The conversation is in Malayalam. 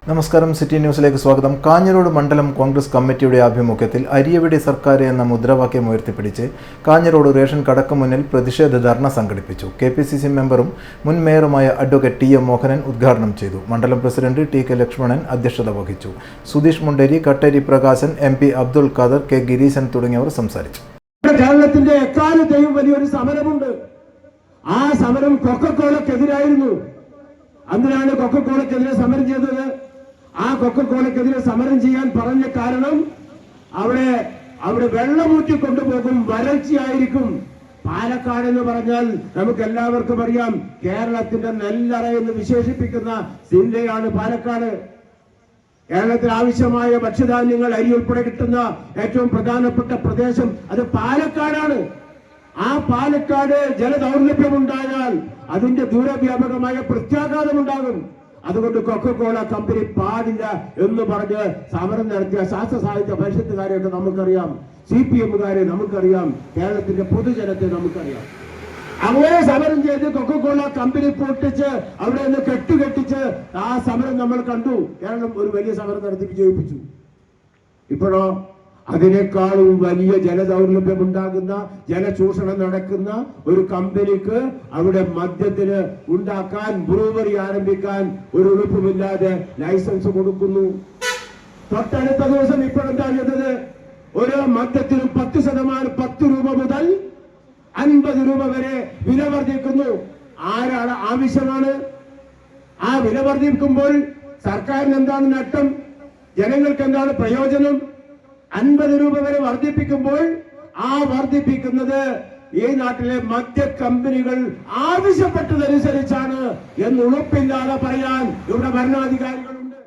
നമസ്കാരം, സിറ്റി ന്യൂസിലേക്ക് സ്വാഗതം. കാഞ്ഞിരോട് മണ്ഡലം കോൺഗ്രസ് കമ്മിറ്റിയുടെ ആഭിമുഖ്യത്തിൽ അരിയവിടെ സർക്കാർ എന്ന മുദ്രാവാക്യം ഉയർത്തിപ്പിടിച്ച് കാഞ്ഞിരോട് റേഷൻ കടക്ക് മുന്നിൽ പ്രതിഷേധ ധർണ സംഘടിപ്പിച്ചു. KPCC മെമ്പറും മുൻ മേയറുമായ അഡ്വക്കേറ്റ് TM മോഹനൻ ഉദ്ഘാടനം ചെയ്തു. മണ്ഡലം പ്രസിഡന്റ് TK ലക്ഷ്മണൻ അധ്യക്ഷത വഹിച്ചു. സുധീഷ് മുണ്ടേരി, കട്ടേരി പ്രകാശൻ, MP അബ്ദുൾ ഖാദർ, K ഗിരീശൻ തുടങ്ങിയവർ സംസാരിച്ചു. കേരളത്തിന്റെ എക്കാലത്തെയും വലിയൊരു സമരമുണ്ട്. ആ സമരം കൊക്കക്കോളക്കെതിരായിരുന്നു. അതിനാണ് കൊക്കക്കോളക്കെതിരെ സമരം ചെയ്തത്. ആ കൊക്കക്കോളക്കെതിരെ സമരം ചെയ്യാൻ പറഞ്ഞ കാരണം അവിടെ വെള്ളമൂറ്റി കൊണ്ടുപോകും, വരൾച്ചയായിരിക്കും. പാലക്കാട് എന്ന് പറഞ്ഞാൽ നമുക്ക് എല്ലാവർക്കും അറിയാം, കേരളത്തിന്റെ നെല്ലറ എന്ന് വിശേഷിപ്പിക്കുന്ന ജില്ലയാണ് പാലക്കാട്. കേരളത്തിൽ ആവശ്യമായ ഭക്ഷ്യധാന്യങ്ങൾ, അരി ഉൾപ്പെടെ കിട്ടുന്ന ഏറ്റവും പ്രധാനപ്പെട്ട പ്രദേശം അത് പാലക്കാടാണ്. ആ പാലക്കാട് ജലദൗർലഭ്യമുണ്ടായാൽ അതിന്റെ ദൂരവ്യാപകമായ പ്രത്യാഘാതമുണ്ടാകും. അതുകൊണ്ട് കൊക്കക്കോള കമ്പനി പാടില്ല എന്ന് പറഞ്ഞ് സമരം നടത്തിയ ശാസ്ത്ര സാഹിത്യ പരിഷത്തുകാരെയൊക്കെ നമുക്കറിയാം, CPM-കാരെ നമുക്കറിയാം, കേരളത്തിന്റെ പൊതുജനത്തെ നമുക്കറിയാം. അങ്ങനെ സമരം ചെയ്ത് കൊക്കക്കോള കമ്പനി പൊട്ടിച്ച് അവിടെ നിന്ന് കെട്ടുകെട്ടിച്ച് ആ സമരം നമ്മൾ കണ്ടു. കേരളം ഒരു വലിയ സമരം നടത്തി വിജയിപ്പിച്ചു. ഇപ്പോഴോ അതിനേക്കാളും വലിയ ജലദൗർലഭ്യം ഉണ്ടാകുന്ന, ജലചൂഷണം നടക്കുന്ന ഒരു കമ്പനിക്ക് അവിടെ മദ്യത്തിന് ഉണ്ടാക്കാൻ, ബ്രൂവറി ആരംഭിക്കാൻ ഒരു ഉറപ്പുമില്ലാതെ ലൈസൻസ് കൊടുക്കുന്നു. തൊട്ടടുത്ത ദിവസം ഇപ്പോഴെന്താ ചെയ്തത്? ഓരോ മദ്യത്തിനും 10% 10 രൂപ മുതൽ 50 രൂപ വരെ വില വർദ്ധിക്കുന്നു. ആരാണ് ആവശ്യമാണ്? ആ വില വർദ്ധിക്കുമ്പോൾ സർക്കാരിന് എന്താണ് നേട്ടം? ജനങ്ങൾക്ക് എന്താണ് പ്രയോജനം? 50 രൂപ വരെ വർദ്ധിപ്പിക്കുമ്പോൾ ആ വർദ്ധിപ്പിക്കുന്നത് ഈ നാട്ടിലെ മദ്യ കമ്പനികൾ ആവശ്യപ്പെട്ടതനുസരിച്ചാണ് എന്ന് ഉറപ്പില്ലാതെ പറയാൻ ഇവിടെ ഭരണാധികാരികളുണ്ട്.